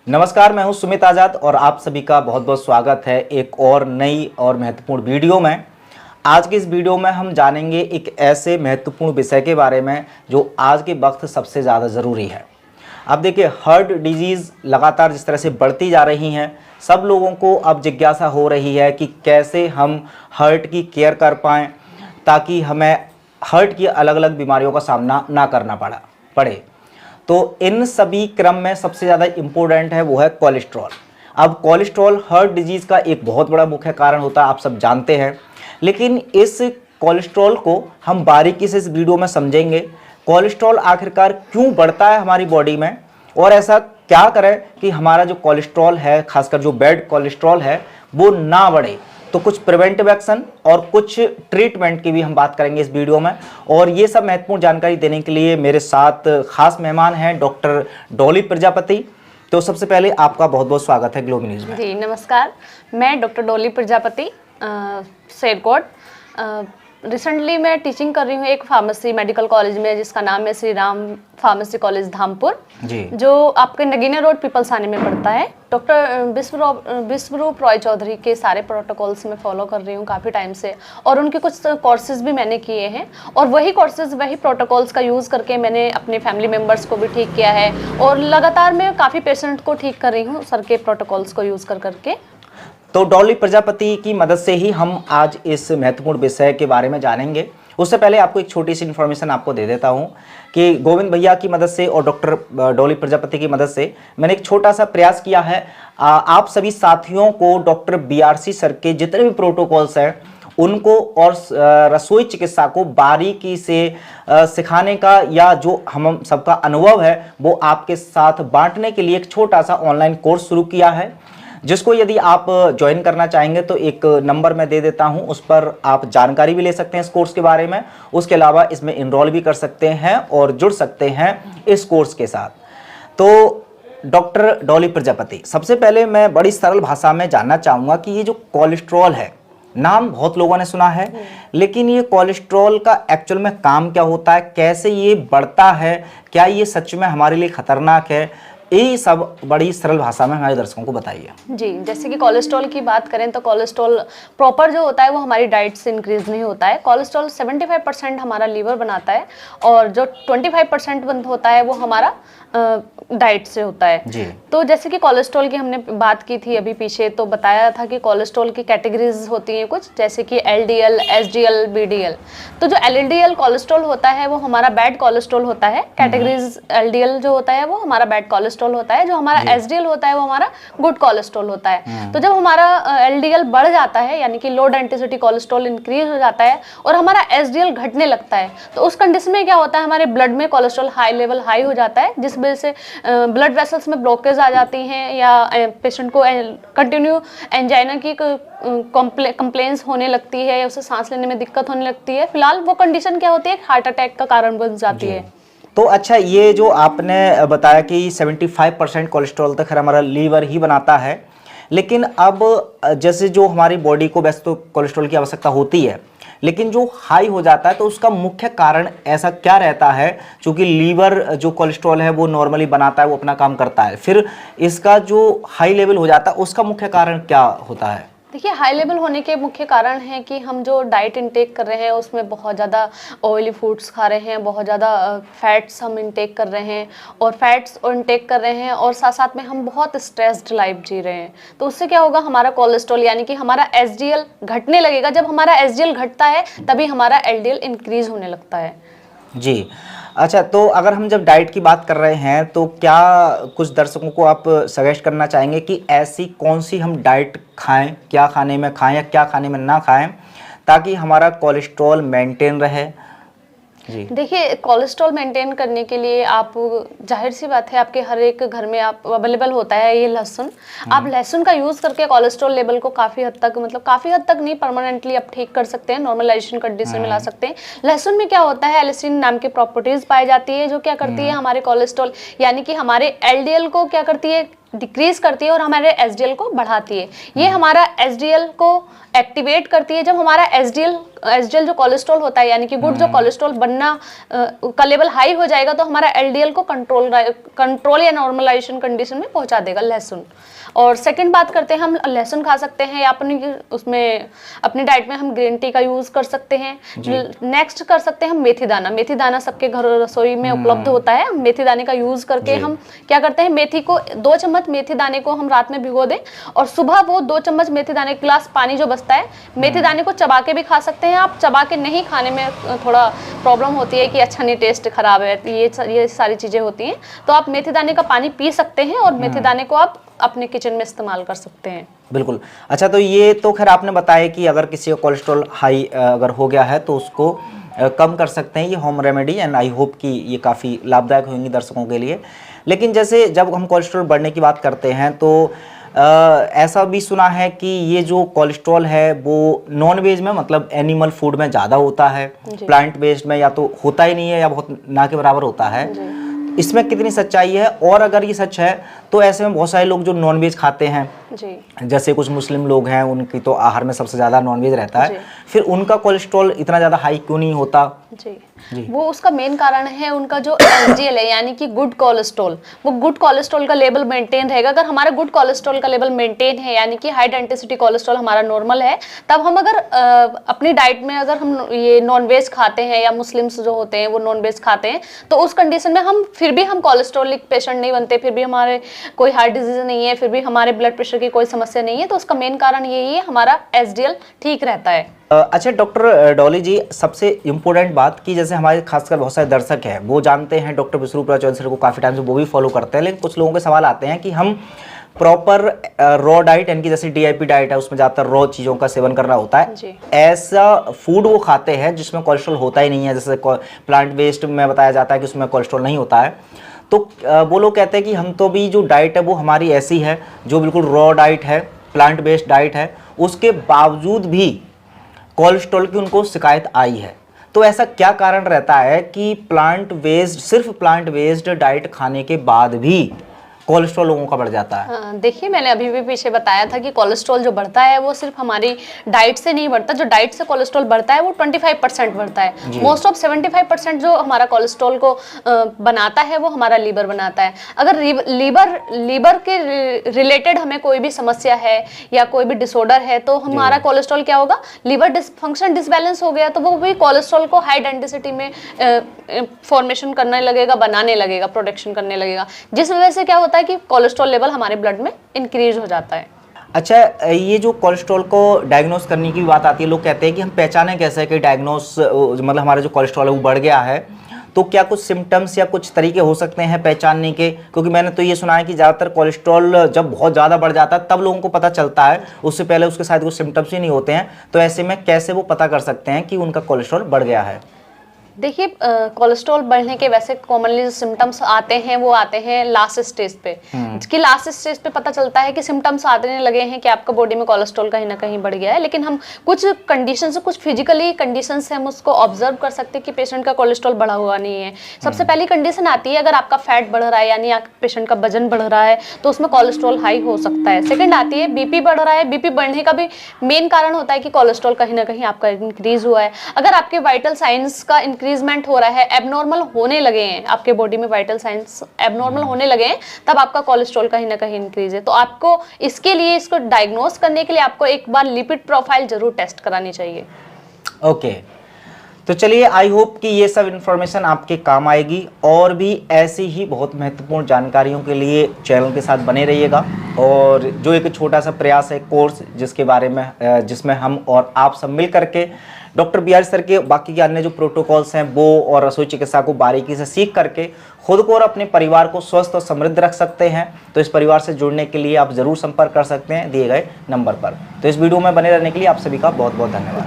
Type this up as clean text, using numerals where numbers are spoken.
नमस्कार, मैं हूं सुमित आजाद और आप सभी का बहुत बहुत स्वागत है एक और नई और महत्वपूर्ण वीडियो में। आज की इस वीडियो में हम जानेंगे एक ऐसे महत्वपूर्ण विषय के बारे में जो आज के वक्त सबसे ज़्यादा ज़रूरी है। अब देखिए, हार्ट डिजीज़ लगातार जिस तरह से बढ़ती जा रही हैं, सब लोगों को अब जिज्ञासा हो रही है कि कैसे हम हार्ट की केयर कर पाएँ ताकि हमें हार्ट की अलग अलग बीमारियों का सामना ना करना पड़े। तो इन सभी क्रम में सबसे ज़्यादा इम्पोर्टेंट है वो है कोलेस्ट्रॉल। अब कोलेस्ट्रॉल हार्ट डिजीज़ का एक बहुत बड़ा मुख्य कारण होता है, आप सब जानते हैं। लेकिन इस कोलेस्ट्रॉल को हम बारीकी से इस वीडियो में समझेंगे। कोलेस्ट्रॉल आखिरकार क्यों बढ़ता है हमारी बॉडी में और ऐसा क्या करें कि हमारा जो कोलेस्ट्रॉल है, खासकर जो बैड कोलेस्ट्रॉल है, वो ना बढ़े। तो कुछ प्रिवेंटिव एक्शन और कुछ ट्रीटमेंट की भी हम बात करेंगे इस वीडियो में। और ये सब महत्वपूर्ण जानकारी देने के लिए मेरे साथ खास मेहमान हैं डॉक्टर डॉली प्रजापति। तो सबसे पहले आपका बहुत बहुत स्वागत है ग्लोबल न्यूज़ में। जी नमस्कार, मैं डॉक्टर डॉली प्रजापति शेरकोट। रिसेंटली मैं टीचिंग कर रही हूँ एक फार्मेसी मेडिकल कॉलेज में जिसका नाम है श्री राम फार्मेसी कॉलेज धामपुर जी, जो आपके नगीना रोड पीपल्स आने में पड़ता है। डॉक्टर विश्वरूप रॉय चौधरी के सारे प्रोटोकॉल्स में फॉलो कर रही हूँ काफ़ी टाइम से, और उनके कुछ कोर्सेज भी मैंने किए हैं और वही कोर्सेज वही प्रोटोकॉल्स का यूज़ करके मैंने अपने फैमिली मेम्बर्स को भी ठीक किया है और लगातार मैं काफ़ी पेशेंट को ठीक कर रही हूँ सर के प्रोटोकॉल्स को यूज़ करके। तो डॉली प्रजापति की मदद से ही हम आज इस महत्वपूर्ण विषय के बारे में जानेंगे। उससे पहले आपको एक छोटी सी इन्फॉर्मेशन आपको दे देता हूं कि गोविंद भैया की मदद से और डॉक्टर डॉली प्रजापति की मदद से मैंने एक छोटा सा प्रयास किया है। आप सभी साथियों को डॉक्टर BRC सर के जितने भी प्रोटोकॉल्स हैं उनको और रसोई चिकित्सा को बारीकी से सिखाने का, या जो हम सबका अनुभव है वो आपके साथ बांटने के लिए एक छोटा सा ऑनलाइन कोर्स शुरू किया है, जिसको यदि आप ज्वाइन करना चाहेंगे तो एक नंबर मैं दे देता हूं, उस पर आप जानकारी भी ले सकते हैं इस कोर्स के बारे में। उसके अलावा इसमें इनरोल भी कर सकते हैं और जुड़ सकते हैं इस कोर्स के साथ। तो डॉक्टर डॉली प्रजापति, सबसे पहले मैं बड़ी सरल भाषा में जानना चाहूँगा कि ये जो कोलेस्ट्रॉल है, नाम बहुत लोगों ने सुना है, लेकिन ये कोलेस्ट्रॉल का एक्चुअल में काम क्या होता है, कैसे ये बढ़ता है, क्या ये सच में हमारे लिए खतरनाक है, ये सब बड़ी सरल भाषा में हमारे दर्शकों को बताइए। जी, जैसे कि कोलेस्ट्रॉल की बात करें तो कोलेस्ट्रॉल प्रॉपर जो होता है वो हमारी डाइट से इंक्रीज नहीं होता है। कोलेस्ट्रॉल 75% हमारा लीवर बनाता है और जो 25% होता है वो हमारा डाइट से होता है जी। तो जैसे कि कोलेस्ट्रॉल की हमने बात की थी अभी पीछे, तो बताया था कि कोलेस्ट्रॉल की कैटेगरीज होती हैं कुछ, जैसे कि LDL, SDL, BDL। तो जो LDL कोलेस्ट्रॉल होता है वो हमारा बैड कोलेस्ट्रॉल होता है। कैटेगरीज LDL जो होता है वो हमारा बैड कोलेस्ट्रॉल होता है, जो हमारा SDL होता है वो हमारा गुड कोलेस्ट्रॉल होता है। तो जब हमारा LDL बढ़ जाता है यानी कि लो डेंसिटी कोलेस्ट्रॉल इंक्रीज हो जाता है और हमारा SDL घटने लगता है, तो उस कंडीशन में क्या होता है, हमारे ब्लड में कोलेस्ट्रॉल लेवल हाई हो जाता है, जिस वजह से ब्लड वेसल्स में ब्लॉकेज आ जाती हैं या पेशेंट को कंटिन्यू एंजाइना की कंप्लेंट्स होने लगती है या उसे सांस लेने में दिक्कत होने लगती है। फिलहाल वो कंडीशन क्या होती है, हार्ट अटैक का कारण बन जाती है। तो अच्छा, ये जो आपने बताया कि 75% कोलेस्ट्रॉल तक हमारा लीवर ही बनाता है, लेकिन अब जैसे जो हमारी बॉडी को वैसे तो कोलेस्ट्रॉल की आवश्यकता होती है, लेकिन जो हाई हो जाता है तो उसका मुख्य कारण ऐसा क्या रहता है? क्योंकि लीवर जो कोलेस्ट्रॉल है वो नॉर्मली बनाता है, वो अपना काम करता है, फिर इसका जो हाई लेवल हो जाता है उसका मुख्य कारण क्या होता है? देखिए, हाई लेवल होने के मुख्य कारण है कि हम जो डाइट इंटेक कर रहे हैं उसमें बहुत ज़्यादा ऑयली फूड्स खा रहे हैं, बहुत ज़्यादा फैट्स हम इंटेक कर रहे हैं और फैट्स इंटेक कर रहे हैं और साथ साथ में हम बहुत स्ट्रेस्ड लाइफ जी रहे हैं। तो उससे क्या होगा, हमारा कोलेस्ट्रॉल यानी कि हमारा SDL घटने लगेगा। जब हमारा SDL घटता है तभी हमारा LDL इंक्रीज होने लगता है जी। अच्छा, तो अगर हम जब डाइट की बात कर रहे हैं तो क्या कुछ दर्शकों को आप सजेस्ट करना चाहेंगे कि ऐसी कौन सी हम डाइट खाएं, क्या खाने में खाएं या क्या खाने में ना खाएं ताकि हमारा कोलेस्ट्रॉल मेंटेन रहे? जी, देखिए, कोलेस्ट्रॉल मेंटेन करने के लिए आप, जाहिर सी बात है, आपके हर एक घर में आप अवेलेबल होता है ये लहसुन। आप लहसुन का यूज़ करके कोलेस्ट्रॉल लेवल को काफ़ी हद तक, मतलब काफ़ी हद तक नहीं, परमानेंटली आप ठीक कर सकते हैं, नॉर्मलाइजेशन कंडीशन में ला सकते हैं। लहसुन में क्या होता है, एलिसिन नाम की प्रॉपर्टीज़ पाई जाती है जो क्या करती है, हमारे कोलेस्ट्रॉल यानी कि हमारे LDL को क्या करती है, डिक्रीज करती है और हमारे एसडीएल को बढ़ाती है। ये हमारा एसडीएल को एक्टिवेट करती है। जब हमारा एसडीएल जो कोलेस्ट्रॉल होता है, यानी कि गुड जो कोलेस्ट्रॉल बनना का लेवल हाई हो जाएगा, तो हमारा एलडीएल को कंट्रोल या नॉर्मलाइजेशन कंडीशन में पहुंचा देगा लहसुन। और सेकंड बात करते हैं, हम लहसुन खा सकते हैं या अपनी डाइट में हम ग्रीन टी का यूज कर सकते हैं। नेक्स्ट कर सकते हैं हम मेथी दाना। मेथी दाना सबके घर रसोई में उपलब्ध होता है। मेथी दाने का यूज करके हम क्या करते हैं, मेथी को 2 चम्मच मेथी दाने को हम रात में भिगो दें और सुबह वो 2 चम्मच मेथी दाने, गिलास पानी जो बचता है, मेथी दाने को चबा के भी खा सकते हैं आप। चबा के नहीं खाने में थोड़ा प्रॉब्लम होती है कि अच्छा नहीं, टेस्ट खराब है, ये सारी चीजें होती हैं, तो आप मेथी दाने का पानी पी सकते हैं और मेथी दाने को आप अपने किचन में इस्तेमाल कर सकते हैं। बिल्कुल। अच्छा, तो ये तो खैर आपने बताया कि अगर किसी का कोलेस्ट्रॉल हाई अगर हो गया है तो उसको कम कर सकते हैं, ये home remedy, and I hope कि ये काफ़ी लाभदायक होंगी दर्शकों के लिए। लेकिन जैसे जब हम कोलेस्ट्रॉल बढ़ने की बात करते हैं तो ऐसा भी सुना है कि ये जो कोलेस्ट्रॉल है वो नॉन वेज में, मतलब एनिमल फूड में ज़्यादा होता है, प्लांट बेस्ड में या तो होता ही नहीं है या बहुत ना के बराबर होता है। इसमें कितनी सच्चाई है? और अगर ये सच है तो ऐसे में बहुत सारे लोग जो नॉनवेज खाते हैं जी, जैसे कुछ मुस्लिम लोग हैं, उनकी तो आहार में सबसे ज़्यादा नॉनवेज रहता है, फिर उनका कोलेस्ट्रॉल इतना ज़्यादा हाई क्यों नहीं होता? जी, वो उसका मेन कारण है उनका जो एलडीएल है, यानी कि गुड कोलेस्ट्रॉल। वो गुड कोलेस्ट्रॉल का लेवल मेंटेन रहेगा। अगर हमारा गुड कोलेस्ट्रॉल का लेवल मेंटेन है, यानी कि हाई डेंसिटी कोलेस्ट्रॉल हमारा नॉर्मल है, तब हम अगर अपनी डाइट में अगर हम ये नॉनवेज खाते हैं या मुस्लिम्स जो होते हैं वो नॉनवेज खाते हैं, तो उस कंडीशन में हम फिर भी हम कोलेस्ट्रॉलिक पेशेंट नहीं बनते, फिर भी हमारे कोई हार्ट डिजीज नहीं है, फिर भी हमारे ब्लड प्रेशर की कोई समस्या नहीं है। तो उसका मेन कारण यही है, हमारा एसडीएल ठीक रहता है। अच्छा डॉक्टर डॉली जी, सबसे इम्पोर्टेंट बात कि जैसे हमारे खासकर बहुत सारे दर्शक हैं वो जानते हैं डॉक्टर विष्णुप्रिया चौधरी सर को काफ़ी टाइम से, वो भी फॉलो करते हैं, लेकिन कुछ लोगों के सवाल आते हैं कि हम प्रॉपर रॉ डाइट, यानी कि जैसे डीआईपी डाइट है उसमें ज़्यादातर रॉ चीज़ों का सेवन करना होता है, ऐसा फूड वो खाते हैं जिसमें कोलेस्ट्रॉल होता ही नहीं है, जैसे प्लांट बेस्ड में बताया जाता है कि उसमें कोलेस्ट्रॉल नहीं होता है, तो वो लोग कहते हैं कि हम तो भी जो डाइट है वो हमारी ऐसी है जो बिल्कुल रॉ डाइट है, प्लांट बेस्ड डाइट है, उसके बावजूद भी कोलेस्ट्रॉल की उनको शिकायत आई है। तो ऐसा क्या कारण रहता है कि सिर्फ प्लांट बेस्ड डाइट खाने के बाद भी कोलेस्ट्रॉल लोगों का बढ़ जाता है? देखिए, मैंने अभी भी पीछे बताया था कि कोलेस्ट्रॉल जो बढ़ता है वो सिर्फ हमारी डाइट से नहीं बढ़ता। जो डाइट से कोलेस्ट्रॉल बढ़ता है वो 25% बढ़ता है। मोस्ट ऑफ 75% जो हमारा कोलेस्ट्रॉल को बनाता है वो हमारा लीवर बनाता है। अगर लीवर के रिलेटेड हमें कोई भी समस्या है या कोई भी डिसऑर्डर है तो हमारा कोलेस्ट्रॉल क्या होगा, लीवर डिसफंक्शन, डिसबैलेंस हो गया तो वो भी कोलेस्ट्रॉल को हाई डेंसिटी में फॉर्मेशन करने लगेगा, बनाने लगेगा, प्रोडक्शन करने लगेगा, जिस वजह से क्या होता है कि कोलेस्ट्रॉल लेवल हमारे ब्लड में इंक्रीज हो जाता है। अच्छा, ये जो कोलेस्ट्रॉल को डायग्नोस करने की बात आती है, लोग कहते हैं कि हम पहचाने कैसे कि डायग्नोस, मतलब हमारा जो कोलेस्ट्रॉल है वो बढ़ गया है, तो क्या कुछ सिम्टम्स या कुछ तरीके हो सकते हैं पहचानने के? क्योंकि मैंने तो ये सुना है कि ज़्यादातर कोलेस्ट्रॉल जब बहुत ज़्यादा बढ़ जाता है तब लोगों को पता चलता है, उससे पहले उसके साथ कुछ सिम्टम्स ही नहीं होते हैं। तो ऐसे में कैसे वो पता कर सकते हैं कि उनका कोलेस्ट्रॉल बढ़ गया है? देखिए, कोलेस्ट्रॉल बढ़ने के वैसे कॉमनली जो सिम्टम्स आते हैं वो आते हैं लास्ट स्टेज पे, कि लास्ट स्टेज पे पता चलता है कि सिम्टम्स आने लगे हैं कि आपका बॉडी में कोलेस्ट्रॉल कहीं ना कहीं बढ़ गया है। लेकिन हम कुछ कंडीशंस, कुछ फिजिकली कंडीशंस से हम उसको ऑब्जर्व कर सकते हैं कि पेशेंट का कोलेस्ट्रॉल बढ़ा हुआ नहीं है। सबसे पहली कंडीशन आती है अगर आपका फैट बढ़ रहा है, यानी पेशेंट का वजन बढ़ रहा है, तो उसमें कोलेस्ट्रॉल हाई हो सकता है। सेकेंड आती है बीपी बढ़ रहा है। बीपी बढ़ने का भी मेन कारण होता है कि कोलेस्ट्रॉल कहीं ना कहीं आपका इंक्रीज हुआ है। अगर आपके वाइटल साइंस का इंक्रीजमेंट हो रहा है, एबनॉर्मल होने लगे हैं, आपके बॉडी में वाइटल साइंस एबनॉर्मल होने लगे हैं, तब आपका कोलेस्ट्रॉल कहीं ना कहीं इंक्रीज है। तो आपको इसके लिए, इसको डायग्नोस करने के लिए आपको एक बार लिपिड प्रोफाइल जरूर टेस्ट करानी चाहिए। ओके, तो चलिए, आई होप कि ये सब इन्फॉर्मेशन आपके काम आएगी, और भी ऐसी ही बहुत महत्वपूर्ण जानकारियों के लिए चैनल के साथ बने रहिएगा। और जो एक छोटा सा प्रयास है कोर्स जिसके बारे में, जिसमें हम और आप सब मिल करके डॉक्टर बिहारी सर के बाकी के अन्य जो प्रोटोकॉल्स हैं वो और रसोई चिकित्सा को बारीकी से सीख करके खुद को और अपने परिवार को स्वस्थ और समृद्ध रख सकते हैं। तो इस परिवार से जुड़ने के लिए आप ज़रूर संपर्क कर सकते हैं दिए गए नंबर पर। तो इस वीडियो में बने रहने के लिए आप सभी का बहुत बहुत धन्यवाद।